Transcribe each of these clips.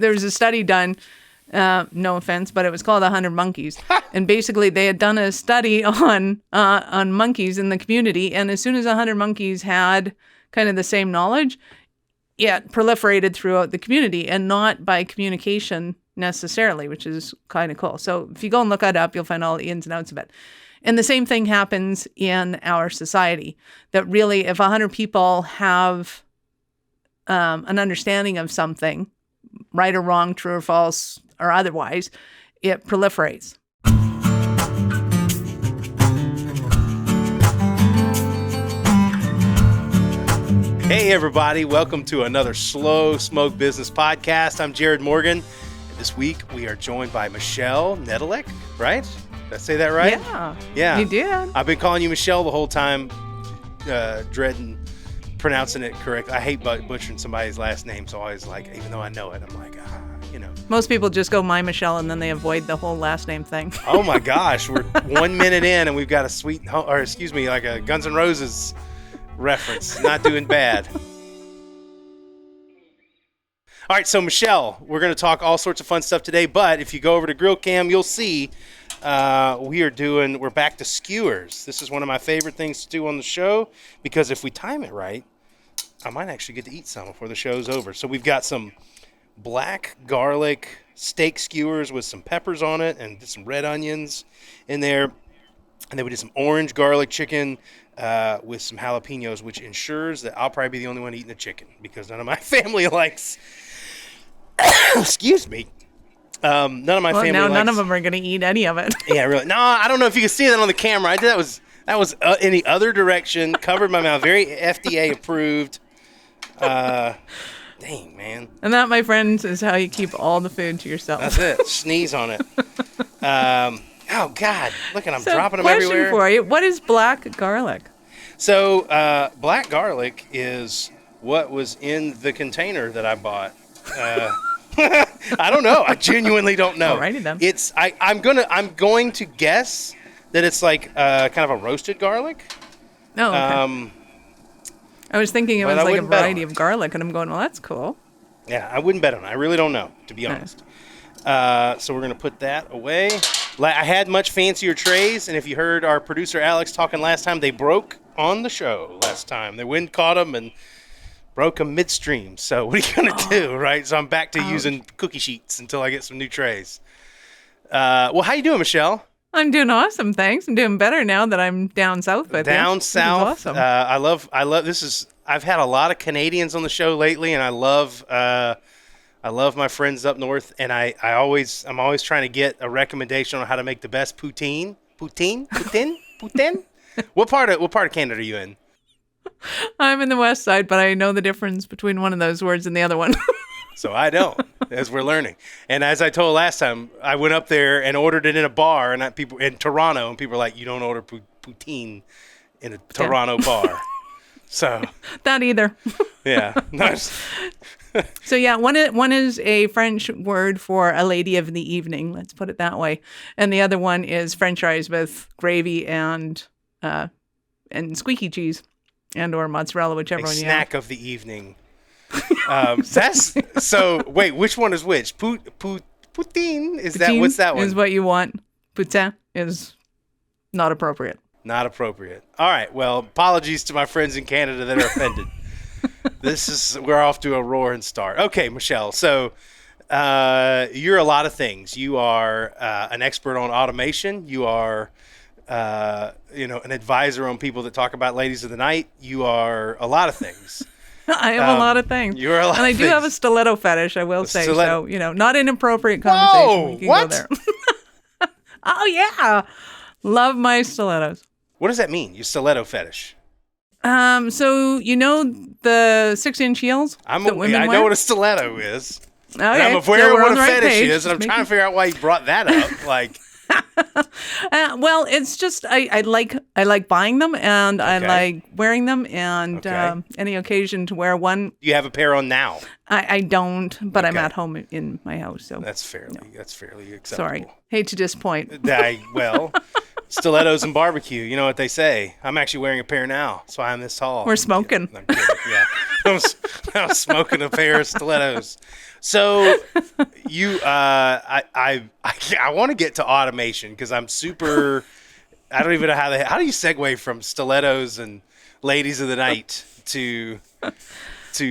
there was a study done, no offense, but it was called 100 Monkeys. And basically they had done a study on monkeys in the community. And as soon as 100 monkeys had kind of the same knowledge, it proliferated throughout the community and not by communication necessarily, which is kind of cool. So if you go and look that up, you'll find all the ins and outs of it. And the same thing happens in our society, that really if 100 people have an understanding of something, right or wrong, true or false, or otherwise, it proliferates. Hey everybody, welcome to another Slow Smoke Business Podcast. I'm Jarrod Morgan, and this week we are joined by Michelle Nedelec, right? Did I say that right? Yeah, you did. I've been calling you Michelle the whole time, dreading pronouncing it correct. I hate butchering somebody's last name, so I always like, even though I know it, I'm like, Most people just go my Michelle, and then they avoid the whole last name thing. Oh my gosh, we're 1 minute in, and we've got like a Guns N' Roses reference. Not doing bad. All right, so Michelle, we're going to talk all sorts of fun stuff today, but if you go over to Grill Cam, you'll see we're back to skewers. This is one of my favorite things to do on the show, because if we time it right, I might actually get to eat some before the show's over. So we've got some black garlic steak skewers with some peppers on it and some red onions in there. And then we did some orange garlic chicken with some jalapenos, which ensures that I'll probably be the only one eating the chicken because none of my family likes, excuse me. None of my family likes. None of them are going to eat any of it. Yeah, really. No, I don't know if you can see that on the camera. That was in the other direction, covered my mouth, very FDA approved. Dang, man. And that, my friends, is how you keep all the food to yourself. That's it. Sneeze on it. Oh, God. Look at I'm dropping them everywhere. Question for you. What is black garlic? So, black garlic is what was in the container that I bought. I don't know. I genuinely don't know. Alrighty then. I'm going to guess that it's like kind of a roasted garlic. Oh, okay. I was thinking it was like a variety of garlic, and I'm going, well, that's cool. Yeah, I wouldn't bet on it. I really don't know, to be honest. So we're going to put that away. I had much fancier trays, and if you heard our producer Alex talking last time, they broke on the show last time. The wind caught them and broke them midstream. So what are you going to do, right? So I'm back to using cookie sheets until I get some new trays. Well, how you doing, Michelle? I'm doing awesome, thanks. I'm doing better now that I'm down south with you. Down south. Awesome. I love this. I've had a lot of Canadians on the show lately, and I love my friends up north, and I'm always trying to get a recommendation on how to make the best poutine. Poutine? What part of Canada are you in? I'm in the west side, but I know the difference between one of those words and the other one. So I don't, as we're learning. And as I told last time, I went up there and ordered it in a bar, and people in Toronto, and people were like, "You don't order poutine in a Toronto bar." So that either. Yeah. So yeah, one is a French word for a lady of the evening. Let's put it that way, and the other one is French fries with gravy and squeaky cheese and or mozzarella, whichever one you have. Snack of the evening. So wait, which one is which? Poutine is that? What's that one? Is what you want. Poutine is not appropriate. Not appropriate. All right. Well, apologies to my friends in Canada that are offended. We're off to a roaring start. Okay, Michelle. So you're a lot of things. You are an expert on automation. You are an advisor on people that talk about ladies of the night. You are a lot of things. I am a lot of things. You're a lot and I of do things. have a stiletto fetish, I will say. So, not inappropriate conversation. Whoa, we can what? go there. Oh, yeah. Love my stilettos. What does that mean? Your stiletto fetish? So, the 6-inch heels that women I wear? know what a stiletto is. Okay. And I'm aware of what a fetish page. is, and I'm trying to figure out why you brought that up. Like, well, it's just I like buying them, and I like wearing them, and any occasion to wear one. You have a pair on now. I don't, but I'm at home in my house, so that's fairly acceptable. Sorry, hate to disappoint. Stilettos and barbecue. You know what they say. I'm actually wearing a pair now, so I'm this tall. We're smoking. I'm kidding. Yeah. I was smoking a pair of stilettos. So I want to get to automation because I'm super. I don't even know how do you segue from stilettos and ladies of the night to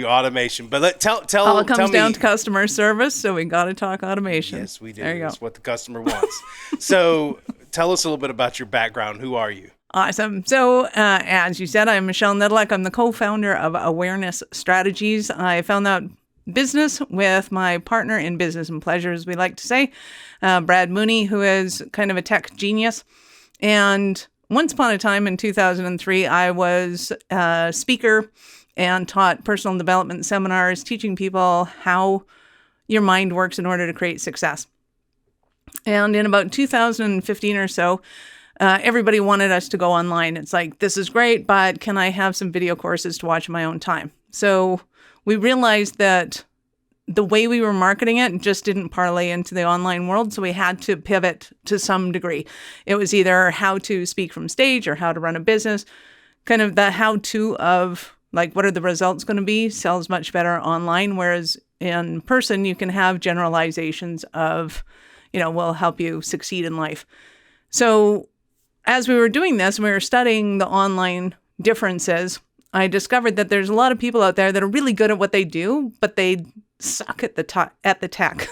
automation. But tell All it comes tell down me, to customer service, so we got to talk automation. Yes, we do. There you That's go. what the customer wants. So tell us a little bit about your background. Who are you? Awesome. So, as you said, I'm Michelle Nedelec. I'm the co-founder of Awareness Strategies. I found that business with my partner in business and pleasure, as we like to say, Brad Mooney, who is kind of a tech genius. And once upon a time in 2003, I was a speaker and taught personal development seminars, teaching people how your mind works in order to create success. And in about 2015 or so, everybody wanted us to go online. It's like, this is great, but can I have some video courses to watch in my own time? So we realized that the way we were marketing it just didn't parlay into the online world. So we had to pivot to some degree. It was either how to speak from stage or how to run a business. Kind of the how-to of like, what are the results going to be sells much better online. Whereas in person, you can have generalizations of, will help you succeed in life. So as we were doing this, we were studying the online differences. I discovered that there's a lot of people out there that are really good at what they do, but they suck at the tech.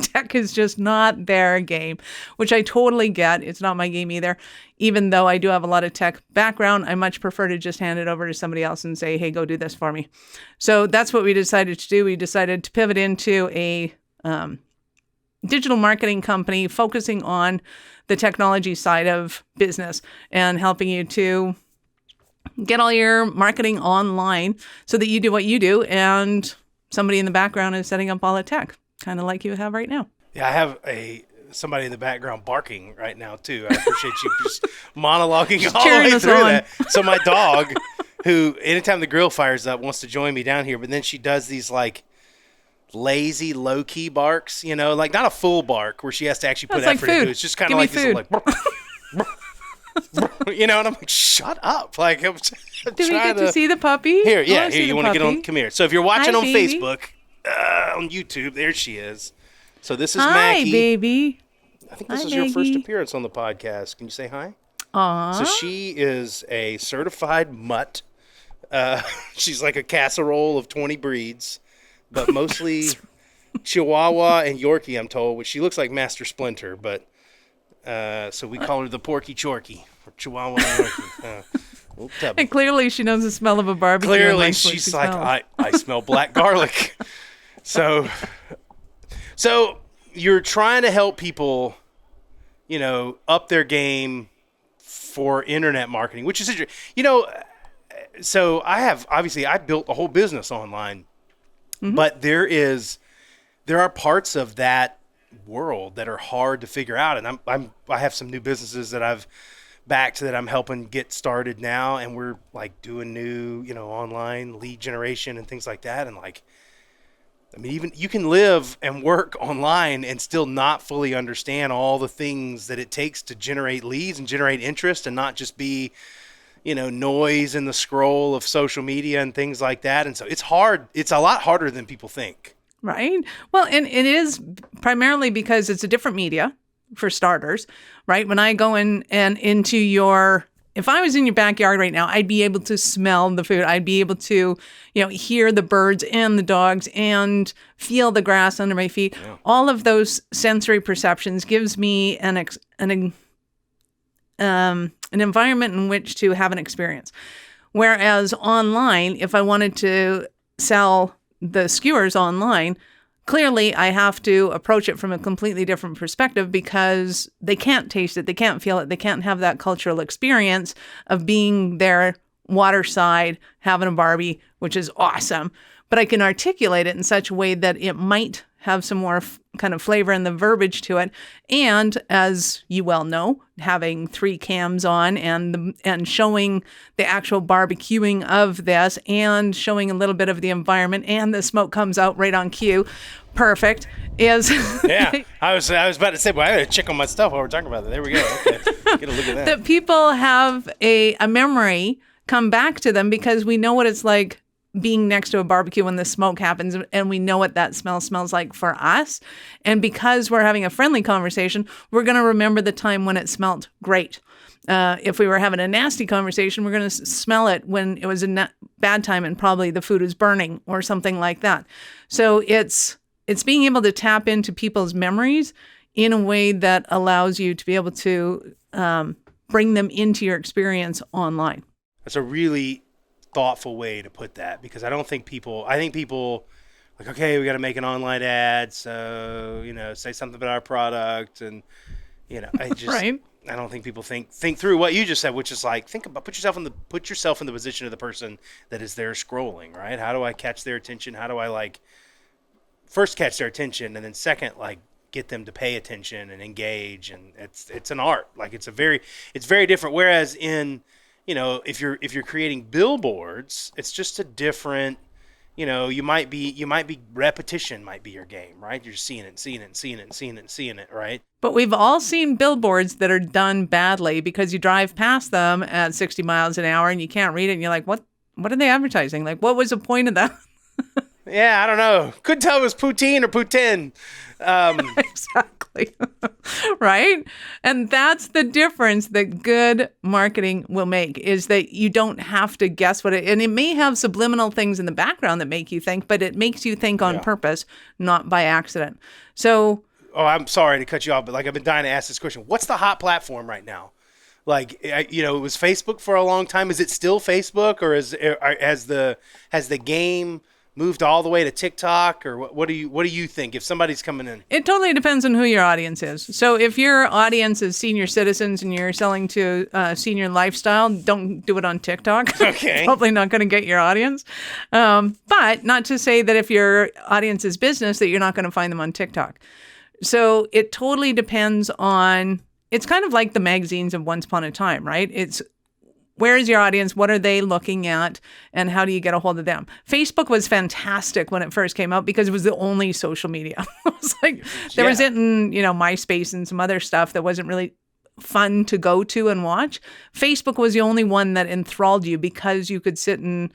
Tech is just not their game, which I totally get. It's not my game either. Even though I do have a lot of tech background, I much prefer to just hand it over to somebody else and say, hey, go do this for me. So that's what we decided to do. We decided to pivot into a digital marketing company focusing on the technology side of business and helping you to get all your marketing online so that you do what you do and somebody in the background is setting up all the tech, kind of like you have right now. Yeah, I have somebody in the background barking right now too. I appreciate you just monologuing all the way through that. So my dog, who anytime the grill fires up, wants to join me down here, but then she does these like lazy, low-key barks, like not a full bark where she has to actually put effort into it. It's just kind of like this, like, and I'm like, shut up. Like, I'm do we get to see the puppy? Here, you want to get on? Come here. So if you're watching on baby. Facebook, on YouTube, there she is. So this is Hi, Maggie. Baby. I think this is your first appearance on the podcast. Can you say hi? Aww. So she is a certified mutt. She's like a casserole of 20 breeds, but mostly Chihuahua and Yorkie, I'm told, which she looks like Master Splinter, but so we call her the Porky Chorky, or Chihuahua and Yorkie. And clearly she knows the smell of a barbecue. Clearly she's like, I smell black garlic. So you're trying to help people, up their game for internet marketing, which is interesting. So I built a whole business online, but there are parts of that world that are hard to figure out. And I have some new businesses that I've backed that I'm helping get started now. And we're like doing new, online lead generation and things like that. And even you can live and work online and still not fully understand all the things that it takes to generate leads and generate interest and not just be, noise in the scroll of social media and things like that. And so it's hard. It's a lot harder than people think. Right. Well, and it is primarily because it's a different media, for starters, right? When I go in and if I was in your backyard right now, I'd be able to smell the food. I'd be able to, hear the birds and the dogs and feel the grass under my feet. Yeah. All of those sensory perceptions gives me an environment in which to have an experience. Whereas online, if I wanted to sell the skewers online, clearly I have to approach it from a completely different perspective because they can't taste it, they can't feel it, they can't have that cultural experience of being there waterside, having a Barbie, which is awesome. But I can articulate it in such a way that it might have some more kind of flavor and the verbiage to it. And as you well know, having 3 cams on and showing the actual barbecuing of this and showing a little bit of the environment and the smoke comes out right on cue. Perfect. Yeah, I was about to say, well, I got to check on my stuff while we're talking about that. There we go. Okay, get a look at that. That people have a memory come back to them because we know what it's like being next to a barbecue when the smoke happens and we know what that smells like for us. And because we're having a friendly conversation, we're going to remember the time when it smelled great. If we were having a nasty conversation, we're going to smell it when it was a bad time and probably the food was burning or something like that. So it's being able to tap into people's memories in a way that allows you to be able to bring them into your experience online. That's a really thoughtful way to put that, because I think people like, okay, we got to make an online ad, so say something about our product, and I just right. I don't think people think through what you just said, which is like, put yourself in the position of the person that is there scrolling, right? How do I catch their attention? How do I first catch their attention, and then second, get them to pay attention and engage? And it's an art. It's very different. Whereas in if you're creating billboards, it's just a different, you might be repetition might be your game, right? You're seeing it, right? But we've all seen billboards that are done badly because you drive past them at 60 miles an hour and you can't read it and you're like, what are they advertising? What was the point of that? Yeah, I don't know. Couldn't tell if it was poutine or poutine. Exactly. Right? And that's the difference that good marketing will make, is that you don't have to guess what and it may have subliminal things in the background that make you think, but it makes you think on purpose, not by accident. So, I'm sorry to cut you off, but I've been dying to ask this question. What's the hot platform right now? It was Facebook for a long time. Is it still Facebook, or has the game moved all the way to TikTok, or what do you think if somebody's coming in? It totally depends on who your audience is. So if your audience is senior citizens and you're selling to senior lifestyle, don't do it on TikTok. Okay. Probably not going to get your audience. But not to say that if your audience is business that you're not going to find them on TikTok. So it totally depends on, it's kind of like the magazines of once upon a time, right? It's, where is your audience? What are they looking at? And how do you get a hold of them? Facebook was fantastic when it first came out because it was the only social media. It was there was it in, MySpace and some other stuff that wasn't really fun to go to and watch. Facebook was the only one that enthralled you because you could sit and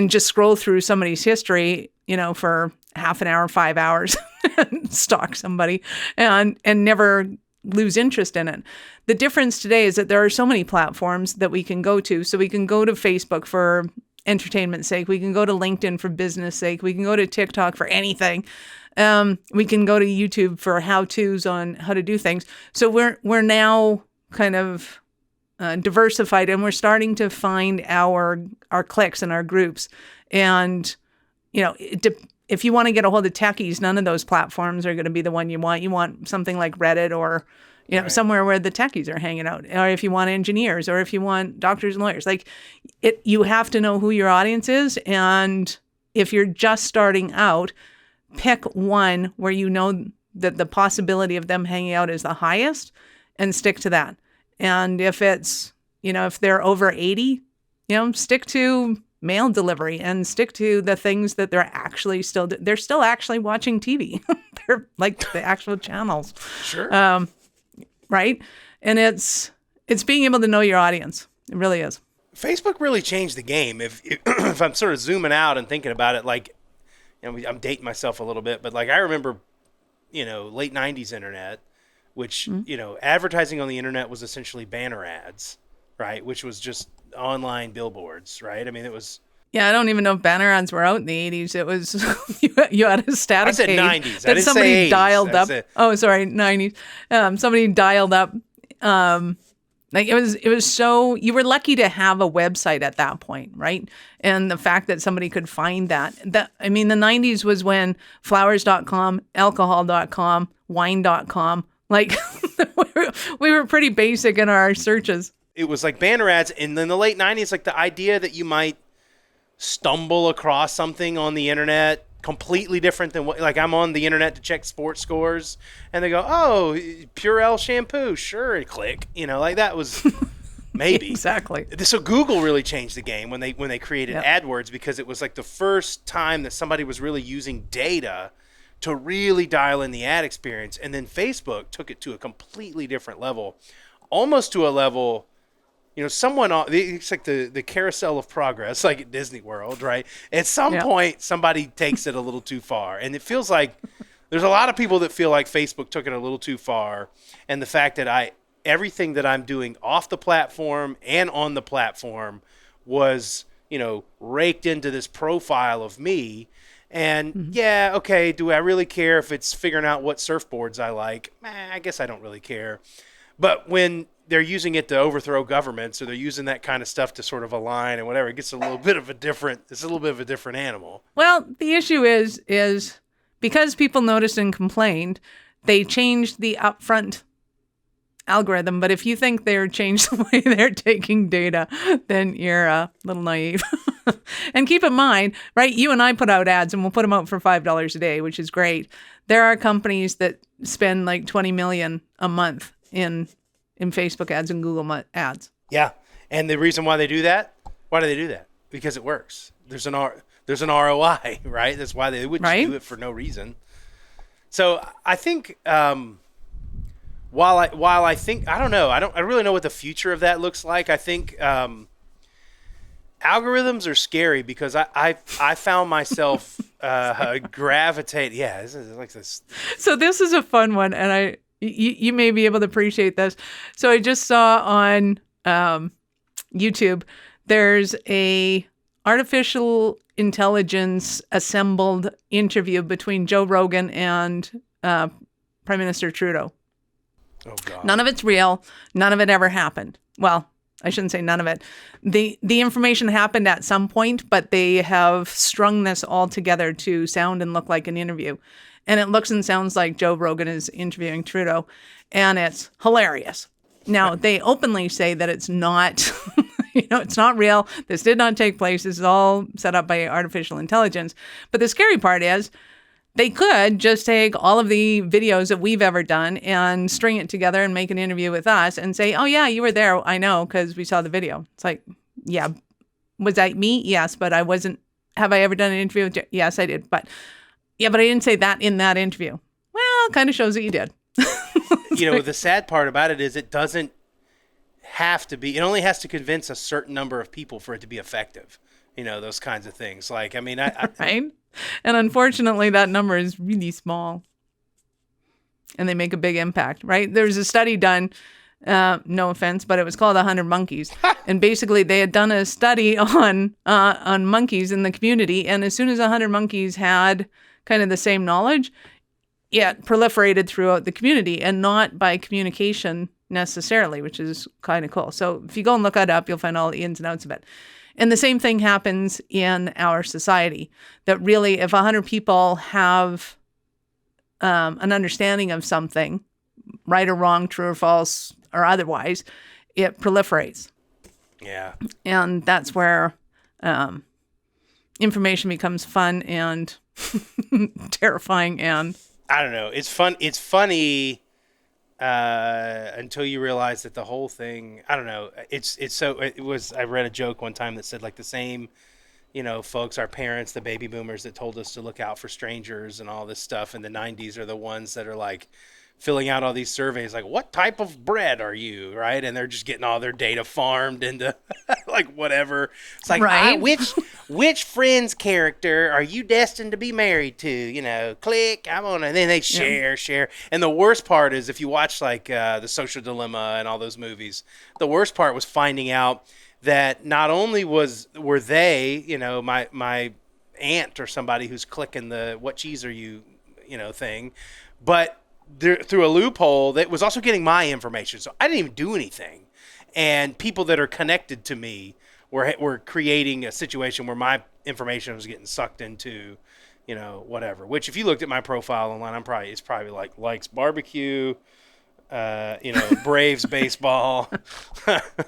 just scroll through somebody's history, for half an hour, 5 hours, and stalk somebody and never lose interest in it. The difference today is that there are so many platforms that we can go to. So we can go to Facebook for entertainment's sake. We can go to LinkedIn for business sake. We can go to TikTok for anything. We can go to YouTube for how-tos on how to do things. So we're now kind of diversified, and we're starting to find our cliques and our groups. And if you want to get a hold of techies, none of those platforms are going to be the one you want. You want something like Reddit or somewhere where the techies are hanging out. Or if you want engineers, or if you want doctors and lawyers. You have to know who your audience is. And if you're just starting out, pick one where you know that the possibility of them hanging out is the highest and stick to that. And if it's, if they're over 80, stick to mail delivery and stick to the things that they're actually they're still actually watching TV. They're the actual channels. Sure. Right. And it's being able to know your audience. It really is. Facebook really changed the game. If I'm sort of zooming out and thinking about it, I'm dating myself a little bit, but I remember, late 90s internet, which, advertising on the internet was essentially banner ads, right? Which was just online billboards, right? I mean, it was. Yeah, I don't even know if banner ads were out in the 80s. It was, you had a static page. I said 90s. I didn't somebody say 80s. Dialed up. Oh, sorry, 90s. Somebody dialed up. It was so, you were lucky to have a website at that point, right? And the fact that somebody could find that the 90s was when flowers.com, alcohol.com, wine.com, we were pretty basic in our searches. It was banner ads. And then the late 90s, the idea that you might stumble across something on the internet completely different than what, I'm on the internet to check sports scores, and they go, oh, Purell shampoo, sure, and click, that was maybe. Exactly. So Google really changed the game when they created AdWords, because it was the first time that somebody was really using data to really dial in the ad experience. And then Facebook took it to a completely different level, almost to a level it's like the carousel of progress, like at Disney World, right? At some point, somebody takes it a little too far. And it feels like there's a lot of people that feel like Facebook took it a little too far. And the fact that everything that I'm doing off the platform and on the platform was, raked into this profile of me. And yeah, okay, do I really care if it's figuring out what surfboards I like? I guess I don't really care. But when they're using it to overthrow governments, or they're using that kind of stuff to sort of align and whatever, it's a little bit of a different animal. Well, the issue is because people noticed and complained, they changed the upfront algorithm. But if you think they're changed the way they're taking data, then you're a little naive. And keep in mind, right, you and I put out ads, and we'll put them out for $5 a day, which is great. There are companies that spend like $20 million a month in Facebook ads and Google ads. Yeah. And the reason why do they do that? Because it works. There's an ROI, right? That's why they wouldn't do it for no reason. So I think while I think, I don't know, I really know what the future of that looks like. I think algorithms are scary because I found myself gravitate. Yeah, this is like this. So this is a fun one, and you may be able to appreciate this. So I just saw on YouTube, there's a artificial intelligence assembled interview between Joe Rogan and Prime Minister Trudeau. Oh God! None of it's real. None of it ever happened. Well, I shouldn't say none of it. The information happened at some point, but they have strung this all together to sound and look like an interview. And it looks and sounds like Joe Rogan is interviewing Trudeau, and it's hilarious. Now, they openly say that it's not, it's not real. This did not take place. This is all set up by artificial intelligence. But the scary part is they could just take all of the videos that we've ever done and string it together and make an interview with us and say, oh, yeah, you were there. I know, because we saw the video. It's like, yeah, was that me? Yes, but I wasn't. Have I ever done an interview with you? Yes, I did. But I didn't say that in that interview. Well, it kind of shows that you did. The sad part about it is it doesn't have to be. It only has to convince a certain number of people for it to be effective. Those kinds of things. Like, I right? And unfortunately, that number is really small. And they make a big impact, right? There's a study done, no offense, but it was called 100 Monkeys. And basically, they had done a study on monkeys in the community. And as soon as 100 monkeys had kind of the same knowledge, it proliferated throughout the community, and not by communication necessarily, which is kind of cool. So if you go and look that up, you'll find all the ins and outs of it. And the same thing happens in our society, that really if 100 people have an understanding of something, right or wrong, true or false, or otherwise, it proliferates. Yeah. And that's where information becomes fun and terrifying. And I don't know. It's fun. It's funny until you realize that the whole thing, I don't know. I read a joke one time that said like the same, folks, our parents, the baby boomers that told us to look out for strangers and all this stuff in the 90s are the ones that are like filling out all these surveys like, what type of bread are you, right? And they're just getting all their data farmed into like whatever. It's like, right. Which friend's character are you destined to be married to? Click, I'm on it. And then they share. And the worst part is if you watch like The Social Dilemma and all those movies, the worst part was finding out that not only were they, my aunt or somebody who's clicking the what cheese are you, thing, but through a loophole that was also getting my information. So I didn't even do anything. And people that are connected to me were creating a situation where my information was getting sucked into, whatever. Which if you looked at my profile online, it's probably like likes barbecue, Braves baseball,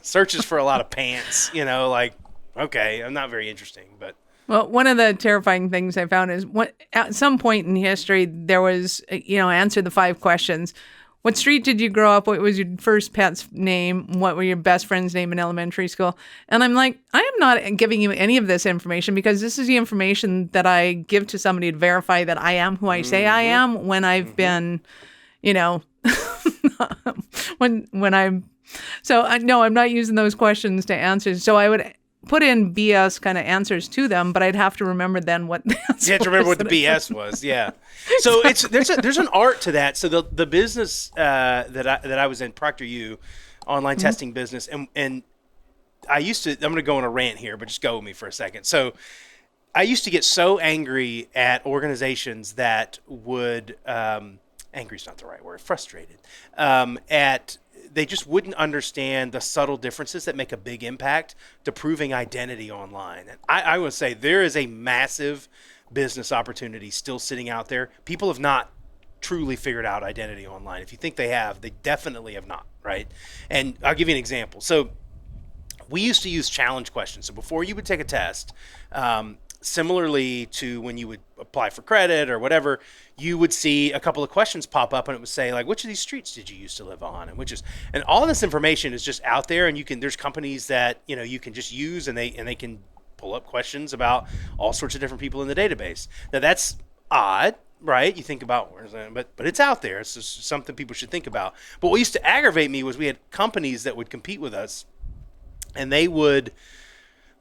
searches for a lot of pants, okay, I'm not very interesting, but. Well, one of the terrifying things I found is at some point in history, there was, answer the 5 questions. What street did you grow up? What was your first pet's name? What were your best friend's name in elementary school? And I'm like, I am not giving you any of this information because this is the information that I give to somebody to verify that I am who I say I am when I've been, when I'm So no, I'm not using those questions to answer. So I would put in BS kind of answers to them, but I'd have to remember then what the answer You have to remember was what the BS was. Yeah. So there's an art to that. So the business that I was in, Procter U, online testing business, and I used to. I'm going to go on a rant here, but just go with me for a second. So I used to get so angry at organizations that would angry's not the right word, frustrated at. They just wouldn't understand the subtle differences that make a big impact to proving identity online. And I would say there is a massive business opportunity still sitting out there. People have not truly figured out identity online. If you think they have, they definitely have not, right? And I'll give you an example. So we used to use challenge questions. So before you would take a test, similarly to when you would apply for credit or whatever, you would see a couple of questions pop up and it would say like, which of these streets did you used to live on? And all this information is just out there, and there's companies that, you can just use, and they can pull up questions about all sorts of different people in the database. Now that's odd, right? You think about where's that, but it's out there. It's just something people should think about. But what used to aggravate me was we had companies that would compete with us, and they would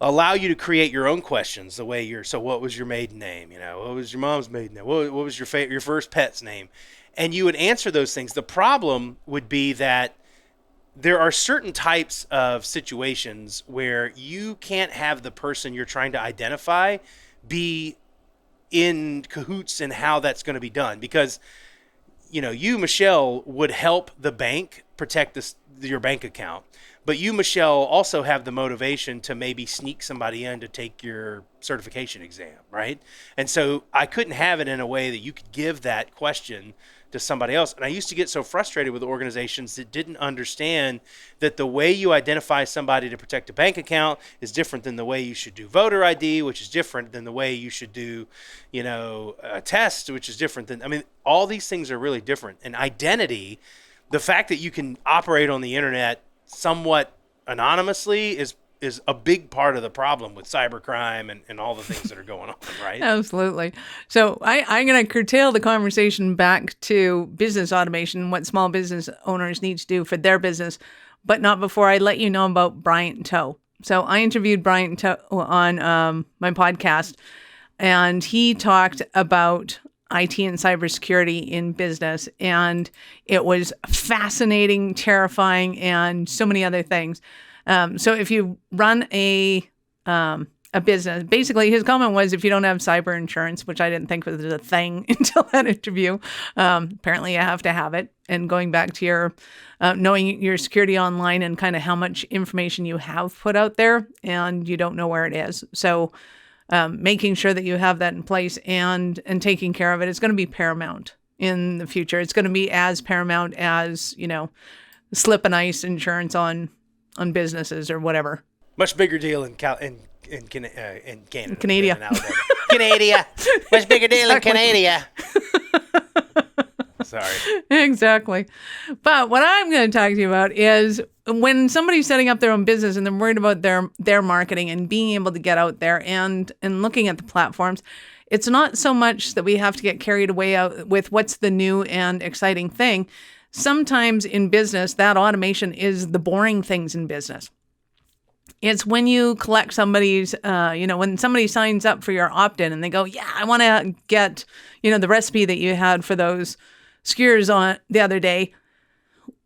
allow you to create your own questions the way so what was your maiden name? What was your mom's maiden name? What was your first pet's name? And you would answer those things. The problem would be that there are certain types of situations where you can't have the person you're trying to identify be in cahoots in how that's going to be done, because you, Michelle, would help the bank protect your bank account. But you, Michelle, also have the motivation to maybe sneak somebody in to take your certification exam, right? And so I couldn't have it in a way that you could give that question to somebody else. And I used to get so frustrated with organizations that didn't understand that the way you identify somebody to protect a bank account is different than the way you should do voter ID, which is different than the way you should do, a test, which is different than, all these things are really different. And identity, the fact that you can operate on the internet somewhat anonymously is a big part of the problem with cybercrime and all the things that are going on, right? Absolutely. So I'm going to curtail the conversation back to business automation, what small business owners need to do for their business, but not before I let you know about Bryant Toe. So I interviewed Bryant Toe on my podcast, and he talked about IT and cybersecurity in business, and it was fascinating, terrifying, and so many other things. So if you run a business, basically his comment was, if you don't have cyber insurance, which I didn't think was a thing until that interview, apparently you have to have it. And going back to your knowing your security online and kind of how much information you have put out there, and you don't know where it is. So making sure that you have that in place and taking care of it is going to be paramount in the future. It's going to be as paramount as, slip and ice insurance on businesses or whatever. Much bigger deal in Canada. Canada. Canada. Much bigger deal in Canada. Sorry. Exactly. But what I'm going to talk to you about is when somebody's setting up their own business and they're worried about their marketing and being able to get out there and looking at the platforms, it's not so much that we have to get carried away out with what's the new and exciting thing. Sometimes in business, that automation is the boring things in business. It's when you collect somebody's, when somebody signs up for your opt-in and they go, yeah, I want to get, the recipe that you had for those skewers on the other day.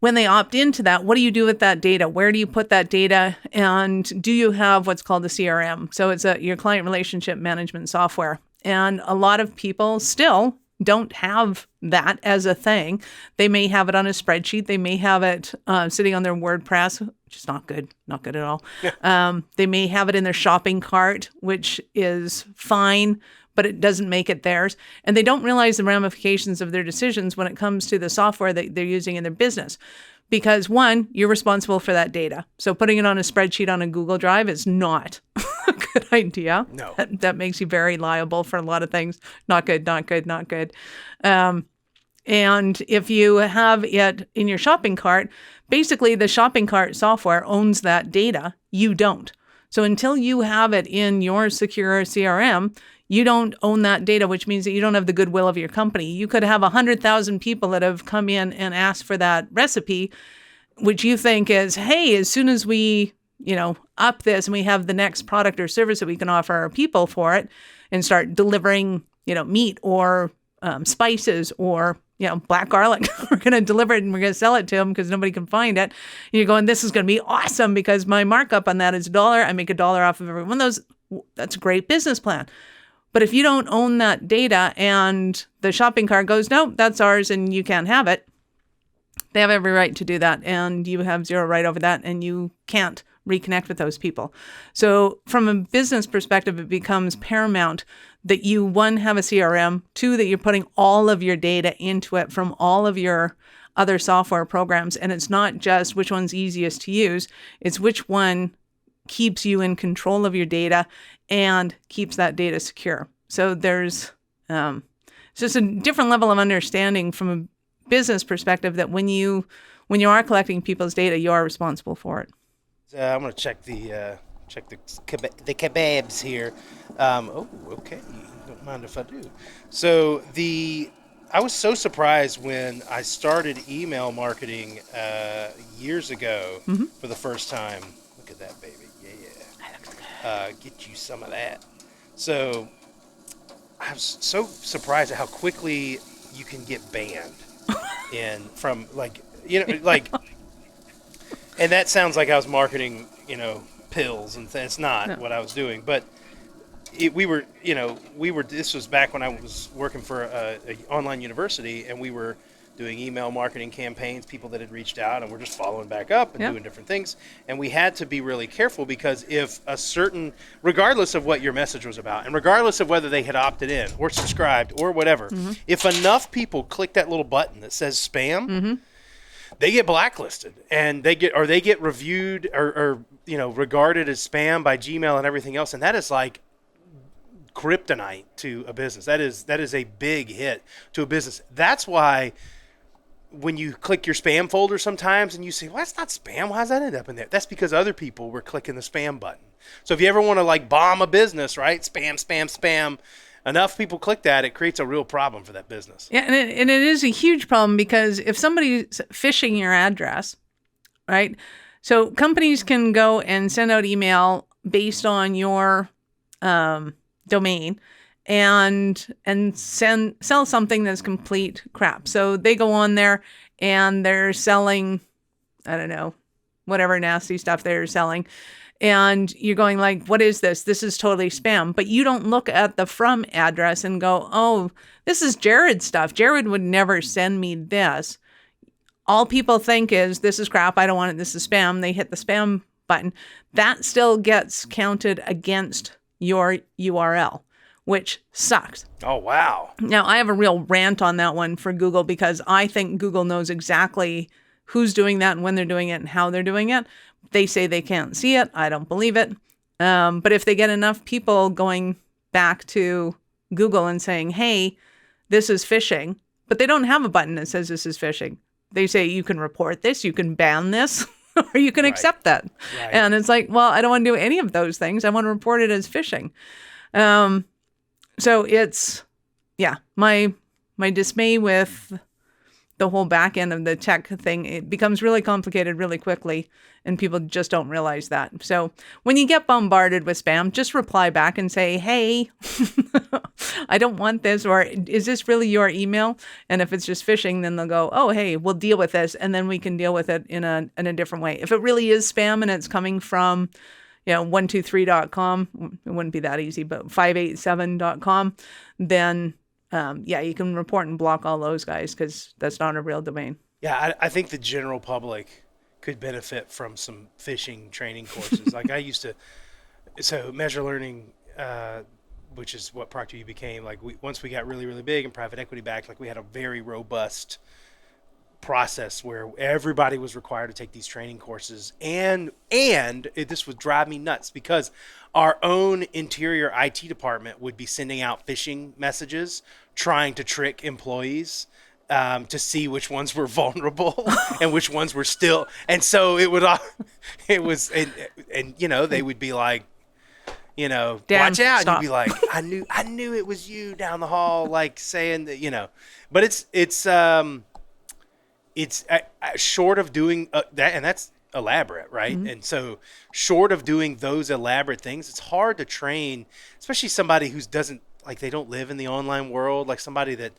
When they opt into that, what do you do with that data? Where do you put that data? And do you have what's called a CRM? So it's your client relationship management software. And a lot of people still don't have that as a thing. They may have it on a spreadsheet. They may have it sitting on their WordPress, which is not good at all. They may have it in their shopping cart, which is fine, but it doesn't make it theirs. And they don't realize the ramifications of their decisions when it comes to the software that they're using in their business. Because one, you're responsible for that data. So putting it on a spreadsheet on a Google Drive is not a good idea. No. That makes you very liable for a lot of things. Not good. And if you have it in your shopping cart, basically the shopping cart software owns that data. You don't. So until you have it in your secure CRM, you don't own that data, which means that you don't have the goodwill of your company. You could have 100,000 people that have come in and asked for that recipe, which you think is, hey, as soon as we, up this and we have the next product or service that we can offer our people for it and start delivering, meat or spices or, black garlic, we're going to deliver it and we're going to sell it to them because nobody can find it. And you're going, this is going to be awesome because my markup on that is $1. I make $1 off of every one of those. That's a great business plan. But if you don't own that data and the shopping cart goes, no, that's ours and you can't have it, they have every right to do that. And you have zero right over that and you can't reconnect with those people. So from a business perspective, it becomes paramount that you, one, have a CRM, two, that you're putting all of your data into it from all of your other software programs. And it's not just which one's easiest to use, it's which one keeps you in control of your data and keeps that data secure. So there's it's just a different level of understanding from a business perspective that when you are collecting people's data, you are responsible for it. I'm going to check the kebabs here. Okay. You don't mind if I do. So I was so surprised when I started email marketing years ago for the first time. Look at that, baby. Yeah. Get you some of that. So I was so surprised at how quickly you can get banned from and that sounds like I was marketing, pills, and it's not what I was doing. But this was back when I was working for an online university, and we were doing email marketing campaigns, people that had reached out, and we're just following back up and doing different things. And we had to be really careful because if regardless of what your message was about, and regardless of whether they had opted in or subscribed or whatever, if enough people click that little button that says spam, they get blacklisted and they get reviewed or regarded as spam by Gmail and everything else. And that is like kryptonite to a business. That is a big hit to a business. That's why when you click your spam folder sometimes and you say, well, that's not spam. Why does that end up in there? That's because other people were clicking the spam button. So if you ever want to bomb a business, right? Spam, enough people click that, it creates a real problem for that business. Yeah, and it is a huge problem because if somebody's phishing your address, right? So companies can go and send out email based on your domain and sell something that's complete crap. So they go on there and they're selling, I don't know, whatever nasty stuff they're selling. And you're going what is this? This is totally spam. But you don't look at the from address and go, oh, this is Jarrod's stuff. Jarrod would never send me this. All people think is this is crap. I don't want it. This is spam. They hit the spam button. That still gets counted against your URL, which sucks. Oh, wow. Now, I have a real rant on that one for Google because I think Google knows exactly who's doing that and when they're doing it and how they're doing it. They say they can't see it. I don't believe it. But if they get enough people going back to Google and saying, hey, this is phishing, but they don't have a button that says this is phishing. They say you can report this, you can ban this, or you can accept that. Right. And it's well, I don't want to do any of those things. I want to report it as phishing. So it's, my dismay with the whole back end of the tech thing, it becomes really complicated really quickly, and people just don't realize that. So when you get bombarded with spam, just reply back and say, hey, I don't want this, or is this really your email? And if it's just phishing, then they'll go, oh, hey, we'll deal with this, and then we can deal with it in a different way. If it really is spam and it's coming from 123.com, it wouldn't be that easy, but 587.com, then you can report and block all those guys because that's not a real domain. Yeah, I think the general public could benefit from some phishing training courses. I used to, so Measure Learning, which is what Procter became, once we got really, really big and private equity backed, we had a very robust process where everybody was required to take these training courses, and this would drive me nuts because our own interior IT department would be sending out phishing messages trying to trick employees to see which ones were vulnerable and which ones were still, and so they would be like, Damn, watch out. stop. And you'd be like, I knew it was you down the hall, saying that, but it's it's short of doing that, and that's elaborate, right? Mm-hmm. And so short of doing those elaborate things, it's hard to train, especially somebody who doesn't, like, they don't live in the online world, like somebody that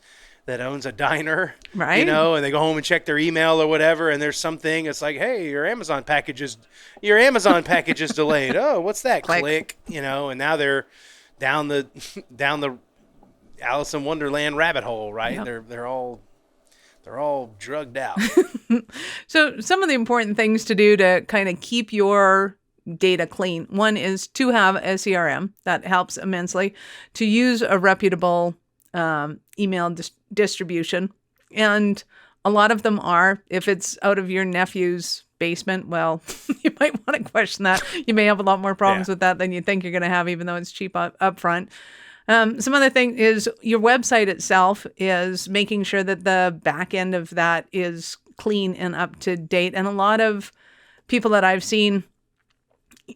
owns a diner, Right. and they go home and check their email or whatever, and there's something, it's like, hey, your Amazon package is delayed. Oh, what's that? Click, and now they're down the Alice in Wonderland rabbit hole, right? Yep. They're all drugged out. So some of the important things to do to kind of keep your data clean. One is to have a CRM. That helps immensely. To use a reputable email distribution. And a lot of them are, if it's out of your nephew's basement, well, you might want to question that. You may have a lot more problems with that than you think you're going to have, even though it's cheap up front. Some other thing is your website itself is making sure that the back end of that is clean and up to date. And a lot of people that I've seen,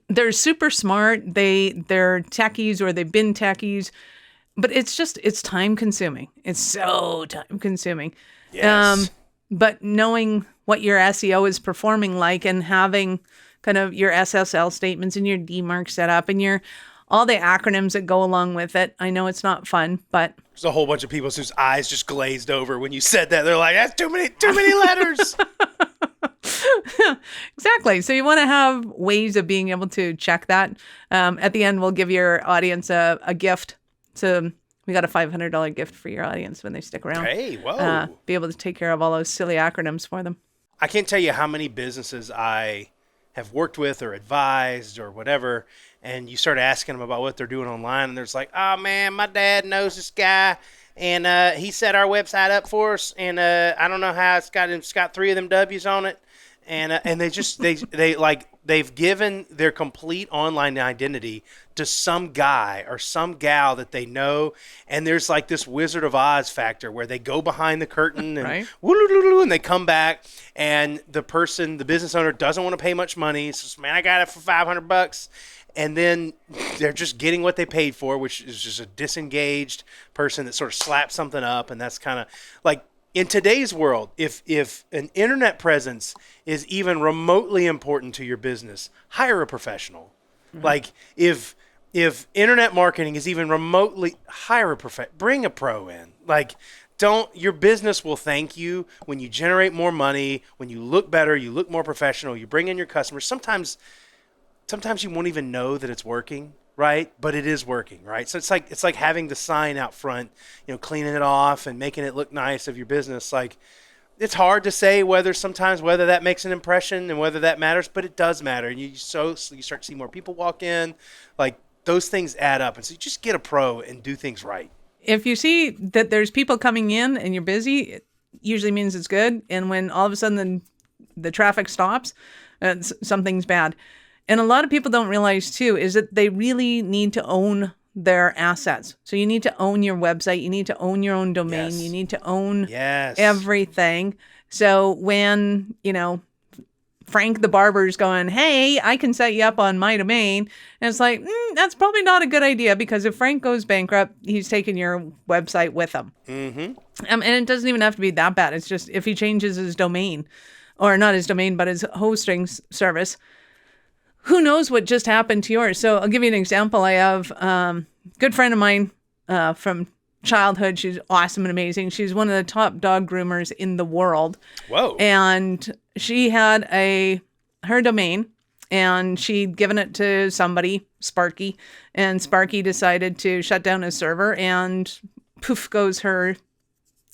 they're super smart. They're techies, or they've been techies, but it's time consuming. It's so time consuming. Yes. But knowing what your SEO is performing like, and having kind of your SSL statements and your DMARC set up, and all the acronyms that go along with it. I know it's not fun, but There's a whole bunch of people whose eyes just glazed over when you said that. They're like, that's too many letters. exactly. So you want to have ways of being able to check that. At the end, we'll give your audience a gift. So we got a $500 gift for your audience when they stick around. Hey, whoa. Be able to take care of all those silly acronyms for them. I can't tell you how many businesses I have worked with or advised or whatever, and you start asking them about what they're doing online, and there's like, oh man, my dad knows this guy, and he set our website up for us, and I don't know how it's got 3 of them W's on it, and they've given their complete online identity to some guy or some gal that they know, and there's like this Wizard of Oz factor where they go behind the curtain and Right. and they come back, and the business owner doesn't want to pay much money. Says, man, I got it for $500. And then they're just getting what they paid for, which is just a disengaged person that sort of slaps something up. And that's kind of like, in today's world, if an internet presence is even remotely important to your business, hire a professional. Mm-hmm. Like if internet marketing is even remotely, bring a pro in. Like, your business will thank you when you generate more money, when you look better, you look more professional, you bring in your customers. Sometimes you won't even know that it's working, right? But it is working, right? So it's like having the sign out front, cleaning it off and making it look nice of your business. Like, it's hard to say whether that makes an impression and whether that matters, but it does matter. And you start to see more people walk in, like those things add up. And so you just get a pro and do things right. If you see that there's people coming in and you're busy, it usually means it's good. And when all of a sudden the traffic stops, something's bad. And a lot of people don't realize too, is that they really need to own their assets. So you need to own your website. You need to own your own domain. Yes. You need to own Yes. everything. So when, Frank the barber's going, hey, I can set you up on my domain. And it's like, that's probably not a good idea, because if Frank goes bankrupt, he's taking your website with him. Mm-hmm. And it doesn't even have to be that bad. It's just if he changes his domain, or not his domain, but his hosting service, who knows what just happened to yours. So I'll give you an example. I have a good friend of mine from childhood. She's awesome and amazing. She's one of the top dog groomers in the world. Whoa. And she had her domain, and she'd given it to somebody, Sparky, and Sparky decided to shut down his server, and poof goes her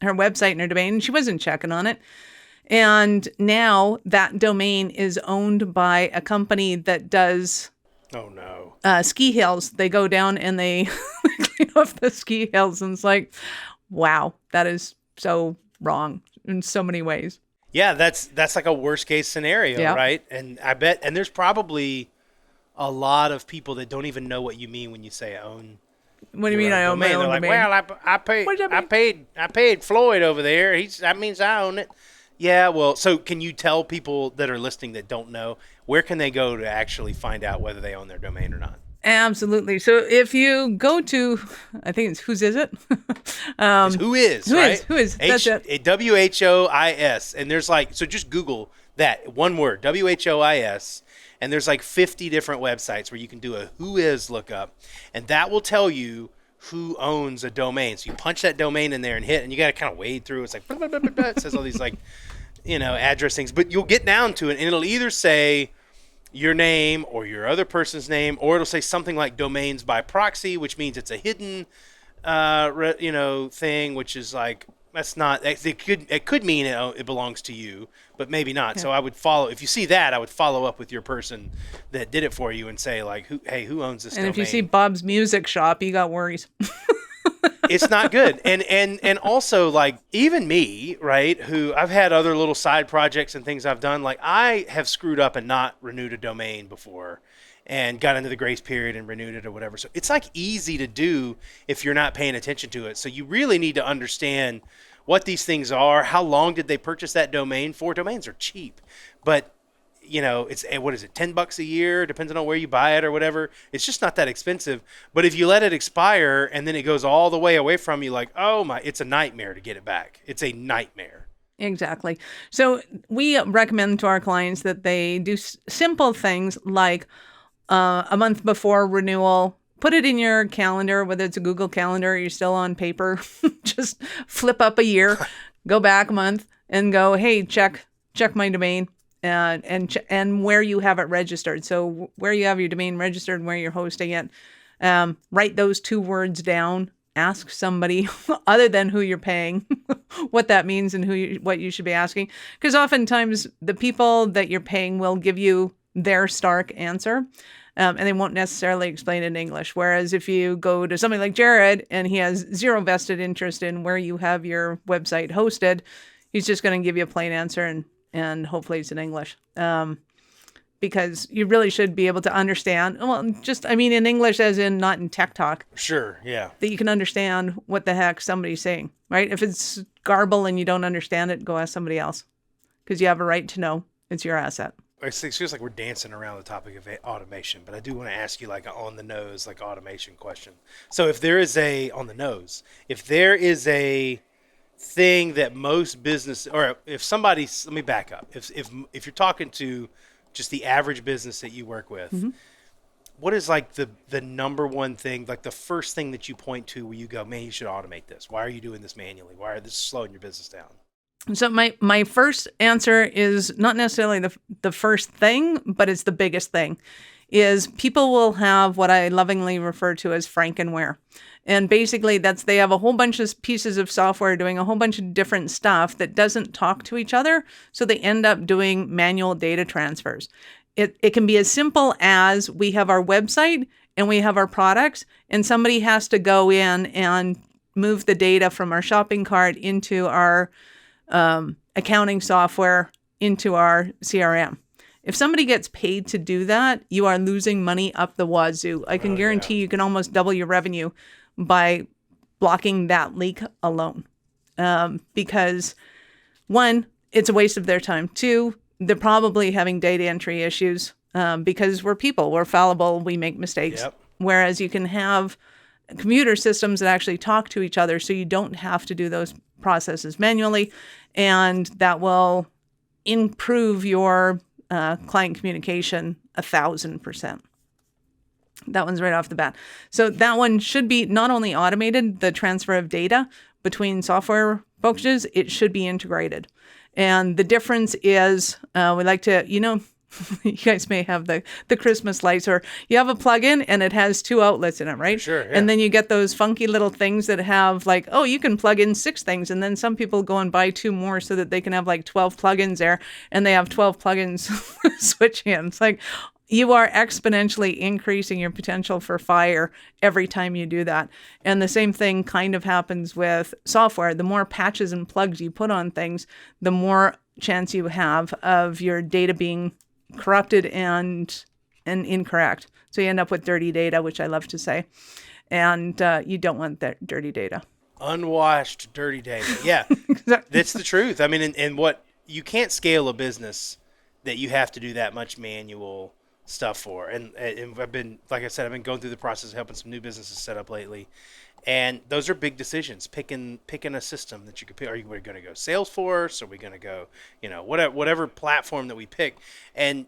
website and her domain. And she wasn't checking on it. And now that domain is owned by a company that does Oh no. Ski hills. They go down and they clean off the ski hills, and it's like, wow, that is so wrong in so many ways. Yeah, that's like a worst case scenario, Yeah. right? And I bet, and there's probably a lot of people that don't even know what you mean when you say own. What do you mean I own my They're own like, domain? well, I What does that mean? I paid Floyd over there. That means I own it. Yeah, well, so can you tell people that are listening that don't know, where can they go to actually find out whether they own their domain or not? Absolutely. So if you go to, I think it's whose is it? It's who is, Who right? is? Who is? That's it. WHOIS. And there's like, so just Google that one word, WHOIS. And there's like 50 different websites where you can do a who is lookup. And that will tell you who owns a domain. So you punch that domain in there and hit, and you got to kind of wade through. It's like, blah, blah, blah, blah, blah. It says all these like, address things. But you'll get down to it, and it'll either say your name or your other person's name, or it'll say something like domains by proxy, which means it's a hidden, thing, which is like, that's not, it could mean it belongs to you, but maybe not. Yeah. So I would if you see that, I would follow up with your person that did it for you and say like, who owns this domain? And if you see Bob's Music Shop, you got worries. It's not good. And also, like, even me, right, who I've had other little side projects and things I've done, like, I have screwed up and not renewed a domain before and got into the grace period and renewed it or whatever. So it's, like, easy to do if you're not paying attention to it. So you really need to understand what these things are. How long did they purchase that domain for? Domains are cheap. But it's, what is it, $10 a year, depending on where you buy it or whatever. It's just not that expensive. But if you let it expire and then it goes all the way away from you, like, oh my, it's a nightmare to get it back. It's a nightmare. Exactly. So we recommend to our clients that they do simple things like a month before renewal, put it in your calendar, whether it's a Google Calendar or you're still on paper, just flip up a year, go back a month and go, hey, check my domain. And where you have it registered. So where you have your domain registered and where you're hosting it, write those 2 words down. Ask somebody other than who you're paying what that means and what you should be asking. Because oftentimes the people that you're paying will give you their stark answer. And they won't necessarily explain it in English. Whereas if you go to somebody like Jarrod and he has zero vested interest in where you have your website hosted, he's just going to give you a plain answer and hopefully it's in English. Because you really should be able to understand, in English as in not in tech talk. Sure, yeah. That you can understand what the heck somebody's saying, right? If it's garble and you don't understand it, go ask somebody else. Because you have a right to know. It's your asset. It feels like we're dancing around the topic of automation, but I do want to ask you like an on-the-nose, like automation question. So if there is if there is a thing that most business, or if somebody, let me back up. If you're talking to just the average business that you work with, mm-hmm. What is like the number one thing, like the first thing that you point to where you go, man, you should automate this. Why are you doing this manually? Why are this slowing your business down? So my first answer is not necessarily the first thing, but it's the biggest thing, is people will have what I lovingly refer to as Frankenware. And basically they have a whole bunch of pieces of software doing a whole bunch of different stuff that doesn't talk to each other. So they end up doing manual data transfers. It can be as simple as we have our website and we have our products and somebody has to go in and move the data from our shopping cart into our accounting software into our CRM. If somebody gets paid to do that, you are losing money up the wazoo. I can guarantee you can almost double your revenue by blocking that leak alone. Because 1, it's a waste of their time. 2, they're probably having data entry issues because we're people, we're fallible, we make mistakes. Yep. Whereas you can have computer systems that actually talk to each other so you don't have to do those processes manually, and that will improve your client communication 1,000%. That one's right off the bat. So that one should be not only automated, the transfer of data between software packages, it should be integrated. And the difference is we like to, you guys may have the Christmas lights, or you have a plug-in and it has 2 outlets in it, right? Sure, yeah. And then you get those funky little things that have like, oh, you can plug in 6 things. And then some people go and buy 2 more so that they can have like 12 plugins there, and they have 12 plugins switching in. It's like, you are exponentially increasing your potential for fire every time you do that. And the same thing kind of happens with software. The more patches and plugs you put on things, the more chance you have of your data being corrupted and incorrect. So you end up with dirty data, which I love to say. And you don't want that dirty data. Unwashed, dirty data. Yeah, exactly. That's the truth. I mean, and what you can't scale a business that you have to do that much manual stuff for. And I've been, like I said, I've been going through the process of helping some new businesses set up lately. And those are big decisions. Picking a system that you could pick. Are we going to go Salesforce? Are we going to go, whatever platform that we pick? And,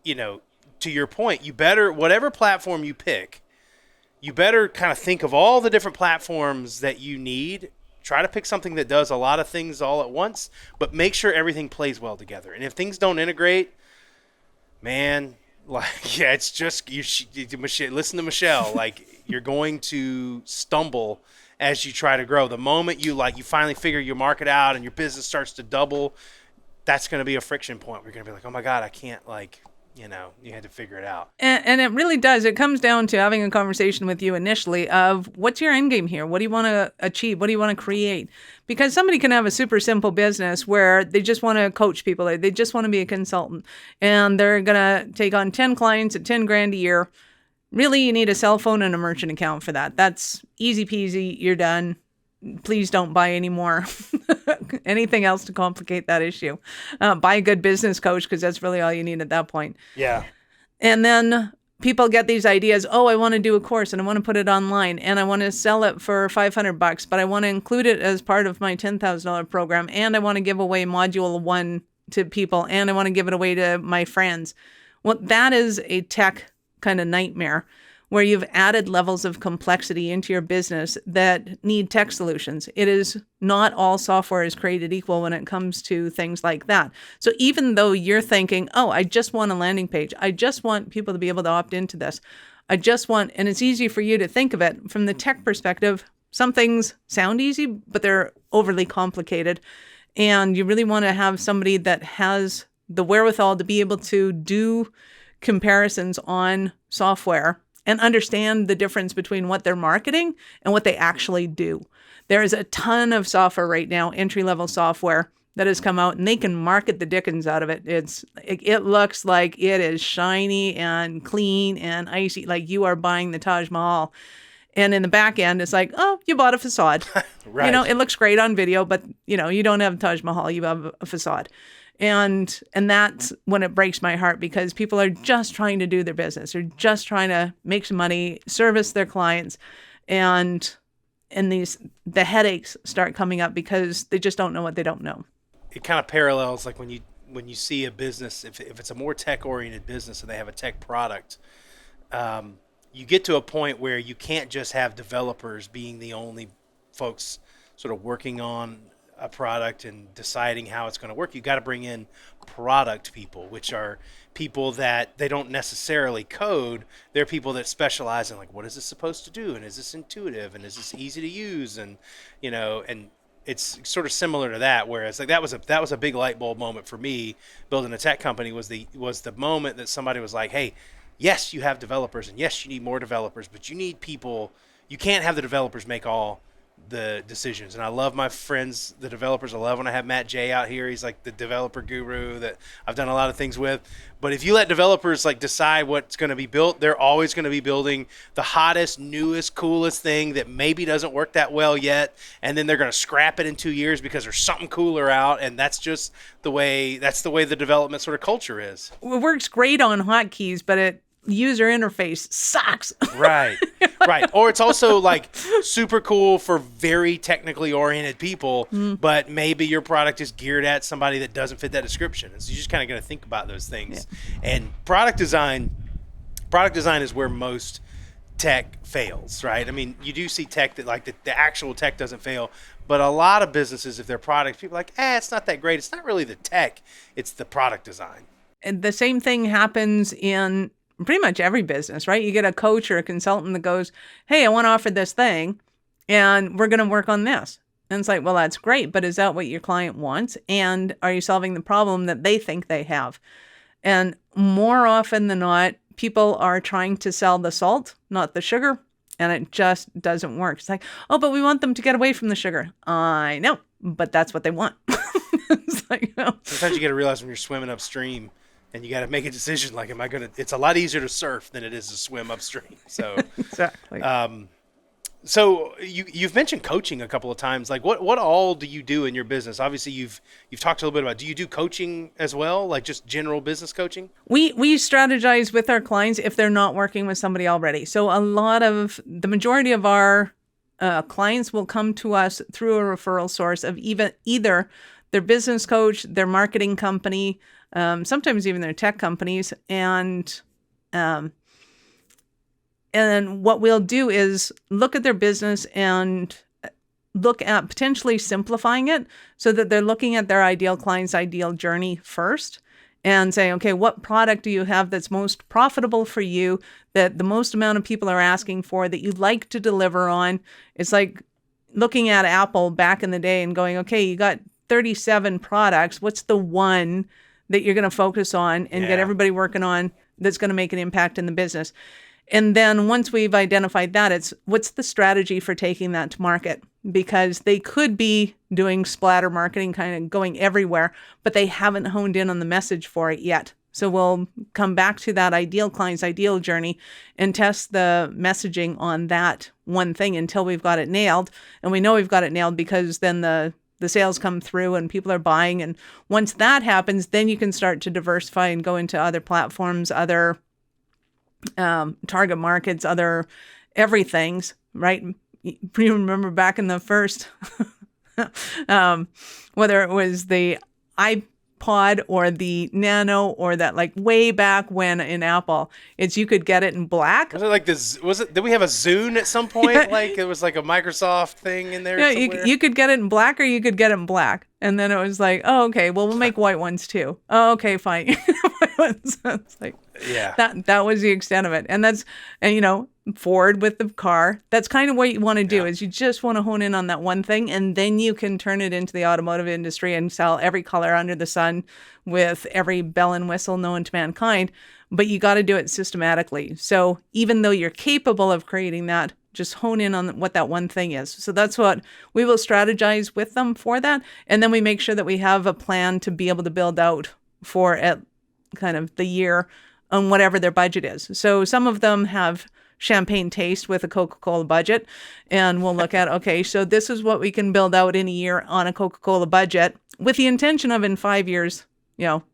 to your point, whatever platform you pick, you better kind of think of all the different platforms that you need. Try to pick something that does a lot of things all at once, but make sure everything plays well together. And if things don't integrate, man, it's just listen to Michelle. You're going to stumble as you try to grow. The moment you finally figure your market out and your business starts to double, that's going to be a friction point. We're going to be like, oh my God, I can't you had to figure it out. And it really does. It comes down to having a conversation with you initially of what's your end game here? What do you want to achieve? What do you want to create? Because somebody can have a super simple business where they just want to coach people. They just want to be a consultant and they're going to take on 10 clients at 10 grand a year. Really, you need a cell phone and a merchant account for that. That's easy peasy. You're done. Please don't buy any more anything else to complicate that issue. Buy a good business coach because that's really all you need at that point. Yeah. And then people get these ideas. Oh, I want to do a course and I want to put it online and I want to sell it for $500, but I want to include it as part of my $10,000 program. And I want to give away module 1 to people and I want to give it away to my friends. Well, that is a tech kind of nightmare where you've added levels of complexity into your business that need tech solutions. It is not all software is created equal when it comes to things like that. So even though you're thinking, oh, I just want a landing page, I just want people to be able to opt into this, and it's easy for you to think of it from the tech perspective. Some things sound easy, but they're overly complicated. And you really want to have somebody that has the wherewithal to be able to do comparisons on software and understand the difference between what they're marketing and what they actually do. There is a ton of software right now, entry-level software, that has come out, and they can market the dickens out of it. It looks like it is shiny and clean and icy, like you are buying the Taj Mahal. And in the back end, it's like, oh, you bought a facade. Right. It looks great on video, but, you don't have Taj Mahal, you have a facade. And that's when it breaks my heart because people are just trying to do their business. They're just trying to make some money, service their clients. And the headaches start coming up because they just don't know what they don't know. It kind of parallels like when you see a business, if it's a more tech-oriented business and they have a tech product, you get to a point where you can't just have developers being the only folks sort of working on a product and deciding how it's going to work. You got to bring in product people, which are people that they don't necessarily code. They're people that specialize in what is this supposed to do? And is this intuitive? And is this easy to use? And, and it's sort of similar to that, whereas that was a big light bulb moment for me building a tech company was the moment that somebody was like, hey, yes, you have developers and yes, you need more developers, but you need people. You can't have the developers make all the decisions. And I love my friends, the developers. I love when I have Matt J out here. He's like the developer guru that I've done a lot of things with. But if you let developers decide what's going to be built, they're always going to be building the hottest, newest, coolest thing that maybe doesn't work that well yet. And then they're going to scrap it in 2 years because there's something cooler out. And that's just the way the development sort of culture is. It works great on hotkeys, but user interface sucks. Right. Or it's also super cool for very technically oriented people, but maybe your product is geared at somebody that doesn't fit that description. And so you just kind of got to think about those things. Yeah. And product design is where most tech fails, right? I mean, you do see tech that the actual tech doesn't fail, but a lot of businesses, if their product, people are like, it's not that great. It's not really the tech, it's the product design. And the same thing happens in pretty much every business, right? You get a coach or a consultant that goes, hey, I want to offer this thing and we're going to work on this. And it's like, well, that's great, but is that what your client wants? And are you solving the problem that they think they have? And more often than not, people are trying to sell the salt, not the sugar, and it just doesn't work. It's like, oh, but we want them to get away from the sugar. I know, but that's what they want. It's like, oh. Sometimes you got to realize when you're swimming upstream, and you got to make a decision it's a lot easier to surf than it is to swim upstream. So exactly. So you've mentioned coaching a couple of times. Like what all do you do in your business? Obviously you've talked a little bit about, do you do coaching as well? Like just general business coaching? We strategize with our clients if they're not working with somebody already. So the majority of our clients will come to us through a referral source of either their business coach, their marketing company, sometimes even their tech companies, and what we'll do is look at their business and look at potentially simplifying it so that they're looking at their ideal client's ideal journey first and saying, okay, what product do you have that's most profitable for you, that the most amount of people are asking for, that you'd like to deliver on? It's like looking at Apple back in the day and going, okay, you got 37 products. What's the one that you're going to focus on and get everybody working on that's going to make an impact in the business? And then once we've identified that, it's what's the strategy for taking that to market? Because they could be doing splatter marketing, kind of going everywhere, but they haven't honed in on the message for it yet. So we'll come back to that ideal client's ideal journey and test the messaging on that one thing until we've got it nailed. And we know we've got it nailed because then the sales come through and people are buying. And once that happens, then you can start to diversify and go into other platforms, other target markets, other everythings, right? You remember back in the first, whether it was the iPod or the Nano or that, like way back when in Apple, you could get it in black. Was it like this? Did we have a Zune at some point? Like it was like a Microsoft thing in there. Yeah, you could get it in black or you could get it in black. And then it was like, oh, okay, well, we'll make white ones too. Oh, okay, fine. White ones. It's like, that was the extent of it. And Ford with the car, that's kind of what you want to do is you just want to hone in on that one thing, and then you can turn it into the automotive industry and sell every color under the sun with every bell and whistle known to mankind. But you got to do it systematically. So even though you're capable of creating that, just hone in on what that one thing is. So that's what we will strategize with them for that. And then we make sure that we have a plan to be able to build out for at kind of the year on whatever their budget is. So some of them have champagne taste with a Coca-Cola budget. And we'll look at, okay, so this is what we can build out in a year on a Coca-Cola budget with the intention of in 5 years,